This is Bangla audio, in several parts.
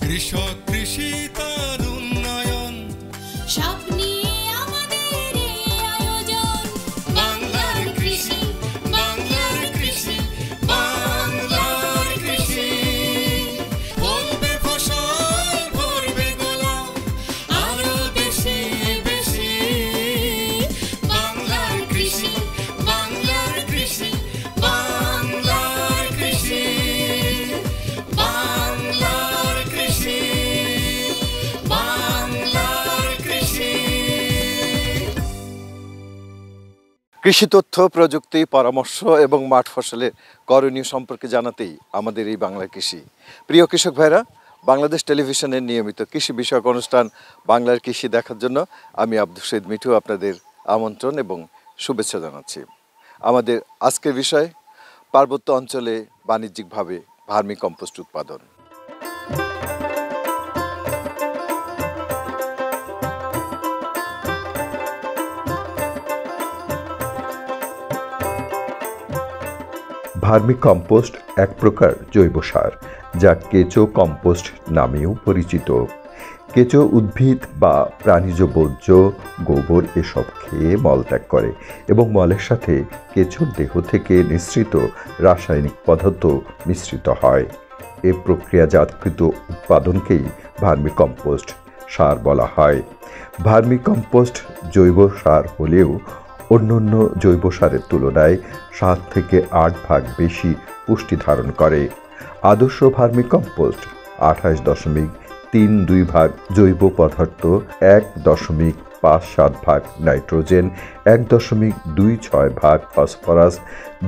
কৃষক কৃষি তার উন্নয়ন সব নিয়ে আমাদের এই আয়োজন। বাংলার কৃষি, বাংলার কৃষি, বাংলার কৃষি। ফলবে ফসল, ভরবে গোলা, আরো বেশি বেশি। বাংলার কৃষি, বাংলার কৃষি, বাংলার কৃষি, বাংলার কৃষি, বাংলার কৃষি। কৃষি তথ্য, প্রযুক্তি, পরামর্শ এবং মাঠ ফসলের করণীয় সম্পর্কে জানাতেই আমাদের এই বাংলা কৃষি। প্রিয় কৃষক ভাইরা, বাংলাদেশ টেলিভিশনের নিয়মিত কৃষি বিষয়ক অনুষ্ঠান বাংলার কৃষি দেখার জন্য আমি আব্দুল শহীদ মিঠু আপনাদের আমন্ত্রণ এবং শুভেচ্ছা জানাচ্ছি। আমাদের আজকের বিষয় পার্বত্য অঞ্চলে বাণিজ্যিকভাবে ভার্মি কম্পোস্ট উৎপাদন। ভার্মি কম্পোস্ট এক প্রকার জৈব সার, যা কেঁচো কম্পোস্ট নামেও পরিচিত। কেঁচো উদ্ভিদ বা প্রাণীজ বর্জ্য, গোবর এসব খেয়ে মলত্যাগ করে এবং মলের সাথে কেঁচোর দেহ থেকে নিঃসৃত রাসায়নিক পদার্থ মিশ্রিত হয়। এ প্রক্রিয়াজাতকৃত উৎপাদনকেই ভার্মি কম্পোস্ট সার বলা হয়। ভার্মি কম্পোস্ট জৈব সার হলেও অন্যান্য জৈব সারের তুলনায় 7 থেকে 8 ভাগ বেশি পুষ্টি ধারণ করে। আদর্শ ভার্মি কম্পোস্ট 28.32 ভাগ জৈব পদার্থ, 1.57 ভাগ নাইট্রোজেন, 1.26 ভাগ ফসফরাস,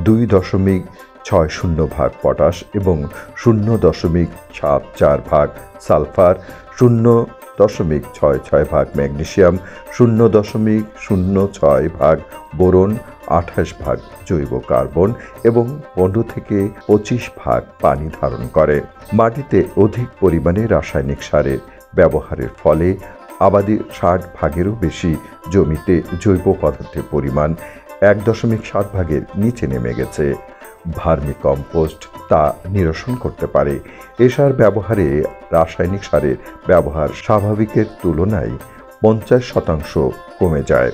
2.60 ভাগ পটাশ এবং 0.74 ভাগ সালফার, 0.66 ভাগ ম্যাগনেসিয়াম, 0.06 ভাগ বোরন, 28 ভাগ জৈব কার্বন এবং 15 থেকে 25 ভাগ পানি ধারণ করে। মাটিতে অধিক পরিমাণে রাসায়নিক সারের ব্যবহারের ফলে আবাদি 60 ভাগেরও বেশি জমিতে জৈব পদার্থের পরিমাণ 1.7 ভাগের নিচে নেমে গেছে। ভার্মি কম্পোস্ট তা নিরসন করতে পারে। এ সার ব্যবহারে রাসায়নিক সারের ব্যবহার স্বাভাবিকের তুলনায় 50% কমে যায়।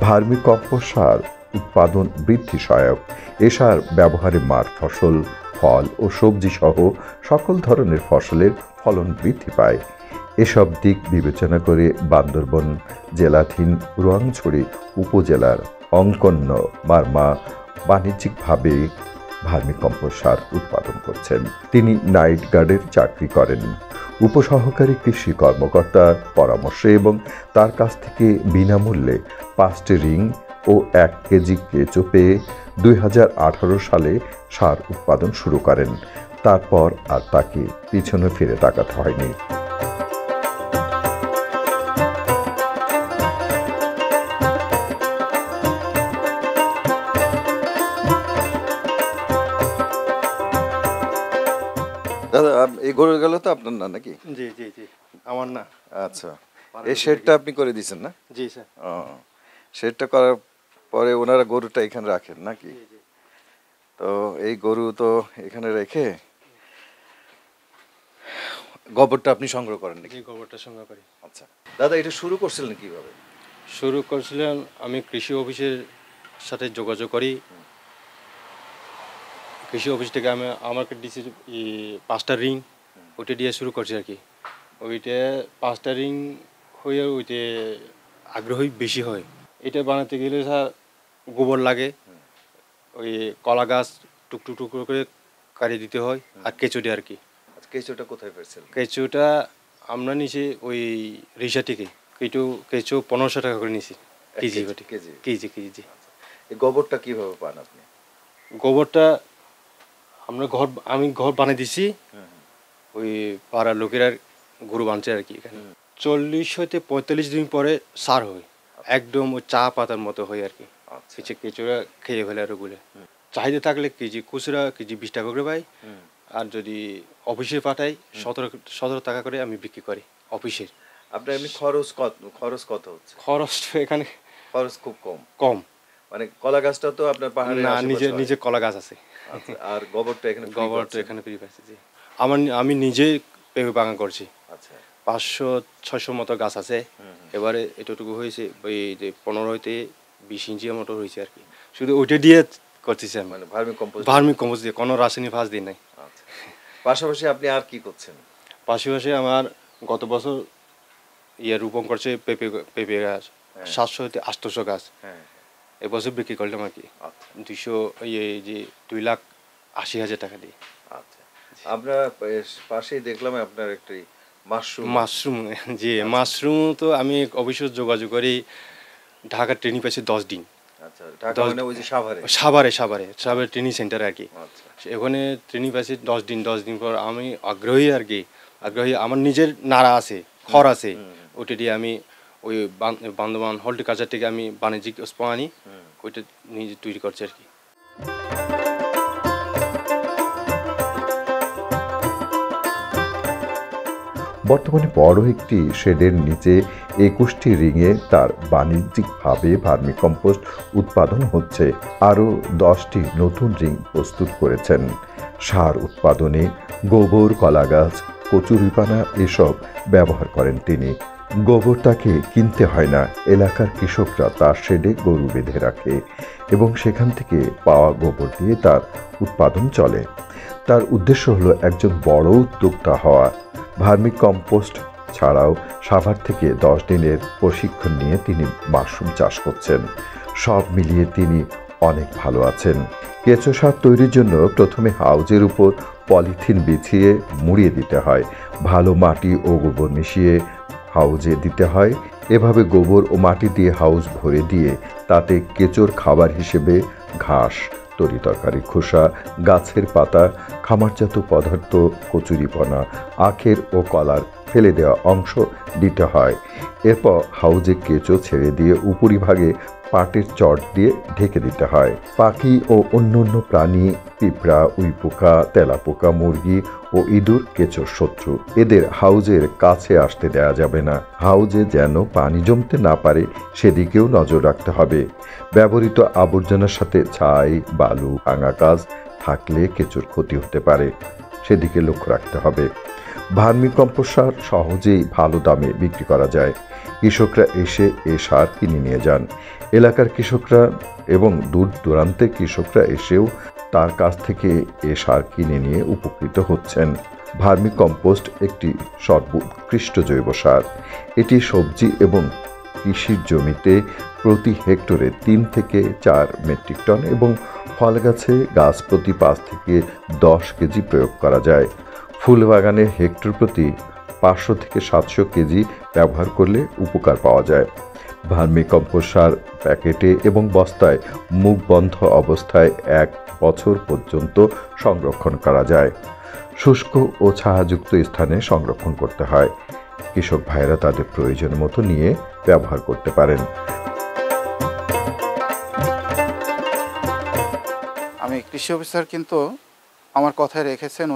ভার্মি কম্পোস্ট সার উৎপাদন বৃদ্ধি সহায়ক। এ সার ব্যবহারে মাঠ ফসল, ফল ও সবজি সহ সকল ধরনের ফসলের ফলন বৃদ্ধি পায়। এসব দিক বিবেচনা করে বান্দরবন জেলাধীন রোয়াংছড়ি উপজেলার অঙ্কন্য মারমা বাণিজ্যিকভাবে ভার্মি কম্পোস্ট সার উৎপাদন করছেন। তিনি নাইট গার্ডের চাকরি করেন। উপসহকারী কৃষি কর্মকর্তার পরামর্শে এবং তার কাছ থেকে বিনামূল্যে 5টি রিং ও 1 কেজি কেঁচো পেয়ে 2018 সালে সার উৎপাদন শুরু করেন। তারপর আর তাকে পিছনে ফিরে তাকাতে হয়নি। দাদা, এই গরু গেল তো আপনার না নাকি? জি জি জি, আমার না। আচ্ছা, এই শেডটা আপনি করে দিয়েছেন না? জি স্যার। ও, শেডটা করার পরে ওনারা গরুটা এখানে রাখেন নাকি? তো এই গরু তো এখানে রেখে গোবরটা আপনি সংগ্রহ করেন নাকি? জি, গোবরটা সংগ্রহ করি। আচ্ছা দাদা, এটা শুরু করছিলেন কিভাবে? শুরু করছিলাম আমি কৃষি অফিসের সাথে যোগাযোগ করি। কৃষি অফিস থেকে আমাকে দিয়েছে 5টা রিং, ওইটা দিয়ে শুরু করছি আর কি। ওইটা 5টা রিং হয়ে ওইতে আগ্রহী বেশি হয়। এটা বানাতে গেলে স্যার গোবর লাগে, ওই কলা গাছ টুকটুক টুকরো করে কাটিয়ে দিতে হয়, আর কেঁচো দিয়ে আর কি। কেঁচোটা কোথায় পেয়েছিলেন? কেঁচোটা আমরা নিছি ওই রিসা থেকে। কেঁচো 1500 টাকা করে নিছি কেজি। কেজি কেজি কেজি জি। এই গোবরটা কিভাবে পান আপনি? গোবরটা আমি ঘর বানিয়ে দিছি, ওই পাড়ার লোকেরা গরু বানছে আর কি। এখানে 40 হইতে 45 দিন পরে সার হয়, একদম ওই চা পাতার মতো হয় আর কি। কেঁচোরা খেয়ে ফেলে আর ওগুলো। চাহিদা থাকলে কেজি খুচরা কেজি 20 টাকা করে পাই, আর যদি অফিসে পাঠাই 17 টাকা করে আমি বিক্রি করি অফিসের। আপনার এমনি খরচ কত হচ্ছে? খরচ এখানে খরচ খুব কম। মানে কলা গাছটা তো আপনার পাহাড়ে না, নিজে কলা গাছ আছে। আর গোবরটা এখানে ফ্রি পাচ্ছি জি। আমি নিজে পেঁপে বাগান করছি। আচ্ছা 500-600 মতো গাছ আছে। এবারে এতটুকু হয়েছে ওই যে 15 হইতে 20 ইঞ্চি মতো হয়েছে আর কি। শুধু ওইটা দিয়ে করতেছি আমি, মানে ভার্মি কম্পোস্ট। ভার্মি কম্পোস্ট দিয়ে, কোনো রাসায়নিক ফাঁস দিই নাই। আচ্ছা পাশাপাশি আপনি আর কি করছেন? পাশাপাশি আমার গত বছর রোপণ করছে পেঁপে গাছ 700 হইতে 800 গাছ। হ্যাঁ এবছর বিক্রি করলাম আর কি আচ্ছা 2,80,000 টাকা দিয়ে। আচ্ছা আমরা পাশেই দেখলাম আপনার একটি মাশরুম। মাশরুম, জি মাশরুম তো আমি অবশ্য যোগাযোগ করি। ঢাকার ট্রেনিং পাইছি 10 দিন। আচ্ছা ঢাকা মানে ওই যে সাভারে ট্রেনিং সেন্টার আর কি। আচ্ছা ওখানে ট্রেনিং পাইছি 10 দিন পর আমি আগ্রহী আর কি, আমার নিজের নাড়া আছে, খড় আছে, ওইটা দিয়ে আমি ওই বান্দরবান হর্টিকালচার থেকে আমি বাণিজ্যিক স্পা আনি, ওইটা নিজে তৈরি করছি আর কি। বর্তমানে বড় একটি শেডের নিচে 21টি রিংয়ে তার বাণিজ্যিকভাবে ভার্মি কম্পোস্ট উৎপাদন হচ্ছে। আরও 10টি নতুন রিং প্রস্তুত করেছেন। সার উৎপাদনে গোবর, কলাগাছ, কচুরিপানা এসব ব্যবহার করেন তিনি। গোবর তাকে কিনতে হয় না, এলাকার কৃষকরা তার শেডে গরু বেঁধে রাখে এবং সেখান থেকে পাওয়া গোবর দিয়ে তার উৎপাদন চলে। তার উদ্দেশ্য হলো একজন বড় উদ্যোক্তা হওয়া। ভার্মি কম্পোস্ট ছাড়াও সাভার থেকে 10 দিনের প্রশিক্ষণ নিয়ে তিনি মাশরুম চাষ করছেন। সব মিলিয়ে তিনি অনেক ভালো আছেন। কেঁচো সার তৈরির জন্য প্রথমে হাউজের উপর পলিথিন বিছিয়ে মুড়িয়ে দিতে হয়। ভালো মাটি ও গোবর মিশিয়ে হাউজে দিতে হয়। এভাবে গোবর ও মাটি দিয়ে হাউজ ভরে দিয়ে তাতে কেঁচোর খাবার হিসেবে ঘাস, তরিতরকারি খোসা, গাছের পাতা, খামারজাত পদার্থ, কচুরিপানা, আখের ও কলার ফেলে দেওয়া অংশ দিতে হয়। এরপর হাউজে কেঁচো ছেড়ে দিয়ে উপরিভাগে পাটের চট দিয়ে ঢেকে দিতে হয়। পাখি ও অন্যান্য প্রাণী, পিঁপড়া, উইপোকা, তেলাপোকা, মুরগি ও ইঁদুর কেঁচোর শত্রু। এদের হাউজের কাছে আসতে দেওয়া যাবে না। হাউজে যেন পানি জমতে না পারে সেদিকেও নজর রাখতে হবে। ব্যবহৃত আবর্জনার সাথে ছাই, বালু, ভাঙা কাজ থাকলে কেঁচোর ক্ষতি হতে পারে, সেদিকে লক্ষ্য রাখতে হবে। ভার্মি কম্পোস্ট সার সহজেই ভালো দামে বিক্রি করা যায়। কৃষকরা এসে এ সার কিনে নিয়ে যান। এলাকার কৃষকরা এবং দূর দূরান্তের কৃষকরা এসেও তার কাছ থেকে এ সার কিনে নিয়ে উপকৃত হচ্ছেন। ভার্মি কম্পোস্ট একটি সর্বোৎকৃষ্ট জৈব সার। এটি সবজি এবং কৃষির জমিতে প্রতি হেক্টরে 3 থেকে 4 মেট্রিক টন এবং ফল গাছে গাছ প্রতি 5 থেকে 10 কেজি প্রয়োগ করা যায়। ফুল বাগানে হেক্টর প্রতি 500 থেকে 700 কেজি ব্যবহার করলে উপকার পাওয়া যায়। ভার্মি কম্পোস্ট সার প্যাকেটে এবং বস্তায় মুখ বন্ধ অবস্থায় 1 বছর পর্যন্ত সংরক্ষণ করা যায়। শুষ্ক ও ছায়াযুক্ত স্থানে সংরক্ষণ করতে হয়। কৃষক ভাইরা তাদের প্রয়োজন মতো নিয়ে ব্যবহার করতে পারেন। আমি কৃষি অফিসার, কিন্তু আমার কথায় রেখেছেন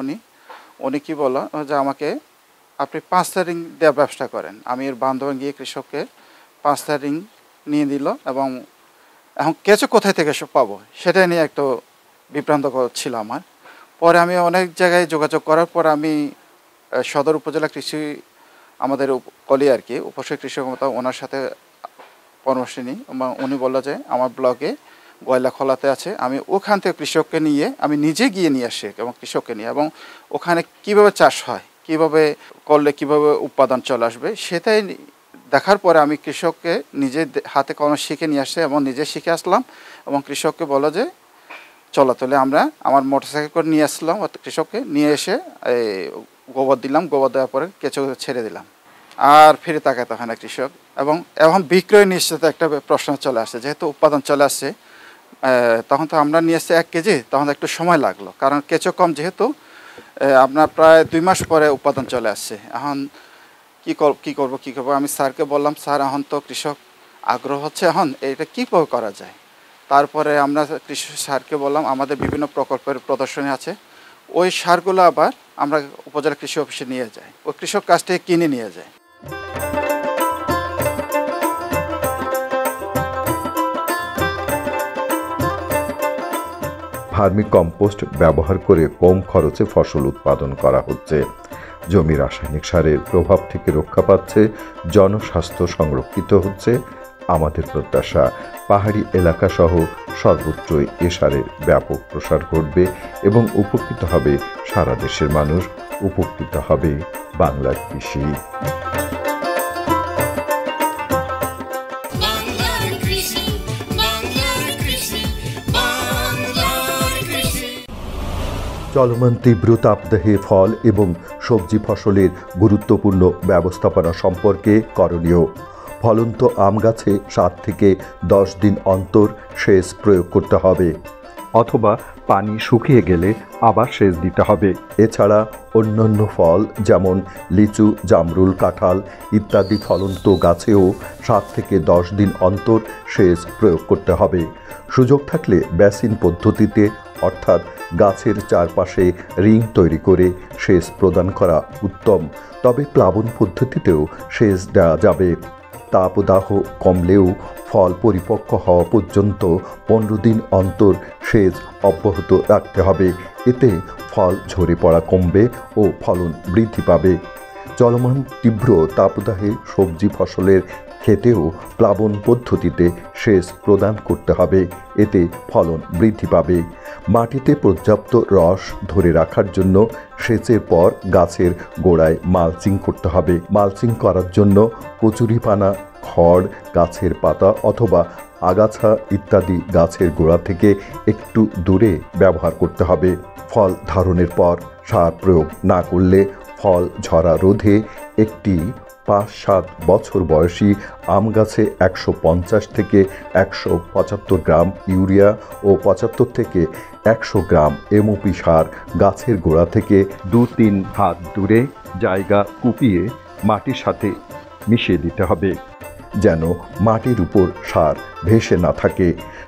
উনি কি বলল যে আমাকে আপনি 5টা রিং দেওয়ার ব্যবস্থা করেন। আমি এর বান্ধবন গিয়ে কৃষককে 5টা রিং নিয়ে দিল এবং এখন কেঁচো কোথায় থেকে সব পাবো সেটা নিয়ে একটু বিভ্রান্ত ছিল আমার। পরে আমি অনেক জায়গায় যোগাযোগ করার পর আমি সদর উপজেলা কৃষি আমাদের কলি আর কি উপসয় কৃষি কর্মকর্তা, ওনার সাথে পরামর্শ নিই। উনি বললো যে আমার ব্লগে গয়লা খোলাতে আছে, আমি ওখান থেকে কৃষককে নিয়ে আমি নিজে গিয়ে নিয়ে আসি এবং কৃষককে নিয়ে, এবং ওখানে কিভাবে চাষ হয়, কিভাবে করলে কিভাবে উৎপাদন চলে আসবে সেটাই দেখার পরে আমি কৃষককে নিজে হাতে কলমে শিখে নিয়ে আসছি এবং নিজে শিখে আসলাম এবং কৃষককে বলো যে চলো তাহলে আমরা আমার মোটরসাইকেল করে নিয়ে আসলাম। কৃষককে নিয়ে এসে গোবর দিলাম, গোবর দেওয়ার পরে কেঁচো ছেড়ে দিলাম, আর ফিরে তাকাতে হয় না কৃষক। এবং এখন বিক্রয় নিশ্চিত একটা প্রশ্ন চলে আসছে, যেহেতু উৎপাদন চলে আসছে, তখন তো আমরা নিয়ে এসছি 1 কেজি, তখন একটু সময় লাগলো, কারণ কেঁচো কম যেহেতু আপনার প্রায় 2 মাস পরে উৎপাদন চলে আসছে। এখন কী করবো আমি স্যারকে বললাম, স্যার এখন তো কৃষক আগ্রহ হচ্ছে, এখন এটা কীভাবে করা যায়। তারপরে আমরা কৃষি স্যারকে বললাম আমাদের বিভিন্ন প্রকল্পের প্রদর্শনী আছে, ওই সারগুলো আবার আমরা উপজেলা কৃষি অফিসে নিয়ে যাই, ওই কৃষক কাছ থেকে কিনে নিয়ে যায়। ভার্মি কম্পোস্ট ব্যবহার করে কম খরচে ফসল উৎপাদন করা হচ্ছে। জমি রাসায়নিক সারের প্রভাব থেকে রক্ষা পাচ্ছে, জনস্বাস্থ্য সংরক্ষিত হচ্ছে। আমাদের প্রত্যাশা পাহাড়ি এলাকাসহ সর্বত্রই এ সারের ব্যাপক প্রসার ঘটবে এবং উপকৃত হবে সারা দেশের মানুষ, উপকৃত হবে বাংলার কৃষি। বাংলার কৃষি, বাংলার কৃষি, বাংলার কৃষি। চলমান তীব্র তাপদাহে ফল এবং সবজি ফসলের গুরুত্বপূর্ণ ব্যবস্থাপনা সম্পর্কে করণীয়। ফলন্ত আম গাছে 7 থেকে 10 দিন অন্তর সেচ প্রয়োগ করতে হবে, অথবা পানি শুকিয়ে গেলে আবার সেচ দিতে হবে। এছাড়া অন্যান্য ফল যেমন লিচু, জামরুল, কাঁঠাল ইত্যাদি ফলন্ত গাছেও 7 থেকে 10 দিন অন্তর সেচ প্রয়োগ করতে হবে। সুযোগ থাকলে বেসিন পদ্ধতিতে অর্থাৎ গাছের চারপাশে রিং তৈরি করে সেচ প্রদান করা উত্তম, তবে প্লাবন পদ্ধতিতেও সেচ দেওয়া যাবে। তাপদাহ কমলেও ফল পরিপক্ক হওয়া পর্যন্ত 15 দিন অন্তর সেচ অব্যাহত রাখতে হবে। এতে ফল ঝরে পড়া কমবে ও ফলন বৃদ্ধি পাবে। চলমান তীব্র তাপদাহে সবজি ফসলের ক্ষেতেও প্লাবন পদ্ধতিতে সেচ প্রদান করতে হবে, এতে ফলন বৃদ্ধি পাবে। মাটিতে পর্যাপ্ত রস ধরে রাখার জন্য সেচের পর গাছের গোড়ায় মালচিং করতে হবে। মালচিং করার জন্য কচুরিপানা, খড়, গাছের পাতা অথবা আগাছা ইত্যাদি গাছের গোড়া থেকে একটু দূরে ব্যবহার করতে হবে। ফল ধারণের পর সার প্রয়োগ না করলে ফল ঝরা রোধে একটি 5-7 বছর বয়সী আম গাছে 150 থেকে 175 গ্রাম ইউরিয়া ও 75 থেকে 100 গ্রাম এমওপি সার গাছের গোড়া থেকে 2-3 হাত দূরে জায়গা কুপিয়ে মাটির সাথে মিশিয়ে দিতে হবে, যেন মাটির উপর সার ভেসে না থাকে।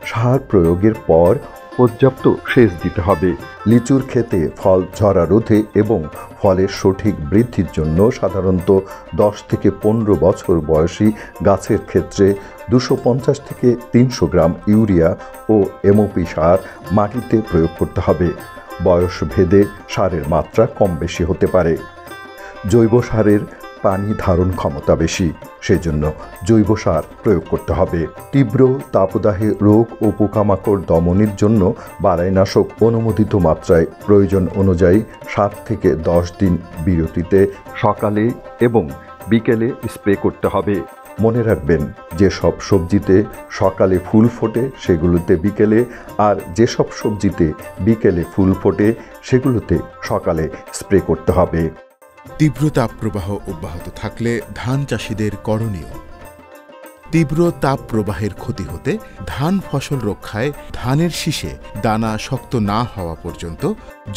সার প্রয়োগের পর পর্যাপ্ত সেচ দিতে হবে। লিচুর ক্ষেতে ফল ঝরা রোধে এবং ফলের সঠিক বৃদ্ধির জন্য সাধারণত 10 থেকে 15 বছর বয়সী গাছের ক্ষেত্রে 250 থেকে 300 গ্রাম ইউরিয়া ও এমওপি সার মাটিতে প্রয়োগ করতে হবে। বয়স ভেদে সারের মাত্রা কম বেশি হতে পারে। জৈব সারের পানি ধারণ ক্ষমতা বেশি, সেজন্য জৈব সার প্রয়োগ করতে হবে। তীব্র তাপদাহে রোগ ও পোকামাকড় দমনের জন্য বালাইনাশক অনুমোদিত মাত্রায় প্রয়োজন অনুযায়ী 7 থেকে 10 দিন বিরতিতে সকালে এবং বিকেলে স্প্রে করতে হবে। মনে রাখবেন, যেসব সবজিতে সকালে ফুল ফোটে সেগুলোতে বিকেলে, আর যেসব সবজিতে বিকেলে ফুল ফোটে সেগুলোতে সকালে স্প্রে করতে হবে। তীব্র তাপপ্রবাহ অব্যাহত থাকলে ধান চাষিদের করণীয়। তীব্র তাপ প্রবাহের ক্ষতি হতে ধান ফসল রক্ষায় ধানের শীষে দানা শক্ত না হওয়া পর্যন্ত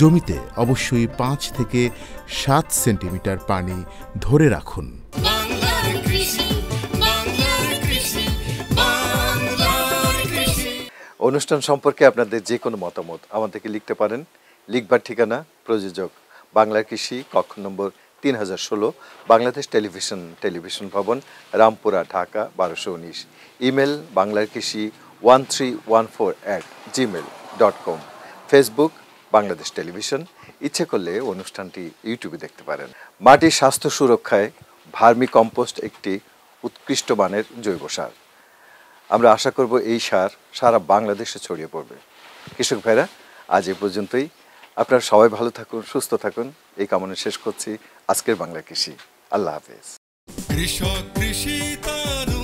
জমিতে অবশ্যই 5 থেকে 7 সেন্টিমিটার পানি ধরে রাখুন। বাংলার কৃষি, বাংলার কৃষি, বাংলার কৃষি। অনুষ্ঠান সম্পর্কে আপনাদের যে কোনো মতামত আমাদেরকে লিখতে পারেন। লিখবার ঠিকানা প্রযোজক বাংলার কৃষি, কক্ষ নম্বর 3016, বাংলাদেশ টেলিভিশন ভবন, রামপুরা, ঢাকা 1219। ইমেল বাংলার কৃষি 1314@gmail.com। Facebook Bangladesh television. ইচ্ছে করলে অনুষ্ঠানটি ইউটিউবে দেখতে পারেন। মাটির স্বাস্থ্য সুরক্ষায় ভার্মি কম্পোস্ট একটি উৎকৃষ্ট মানের জৈব সার। আমরা আশা করব এই সার সারা বাংলাদেশে ছড়িয়ে পড়বে। কৃষক ভাইরা, আজ এ পর্যন্তই। আপনারা সবাই ভালো থাকুন, সুস্থ থাকুন, এই কামনা শেষ করছি আজকের বাংলা কৃষি। আল্লাহ হাফেজ। কৃষক কৃষি তারু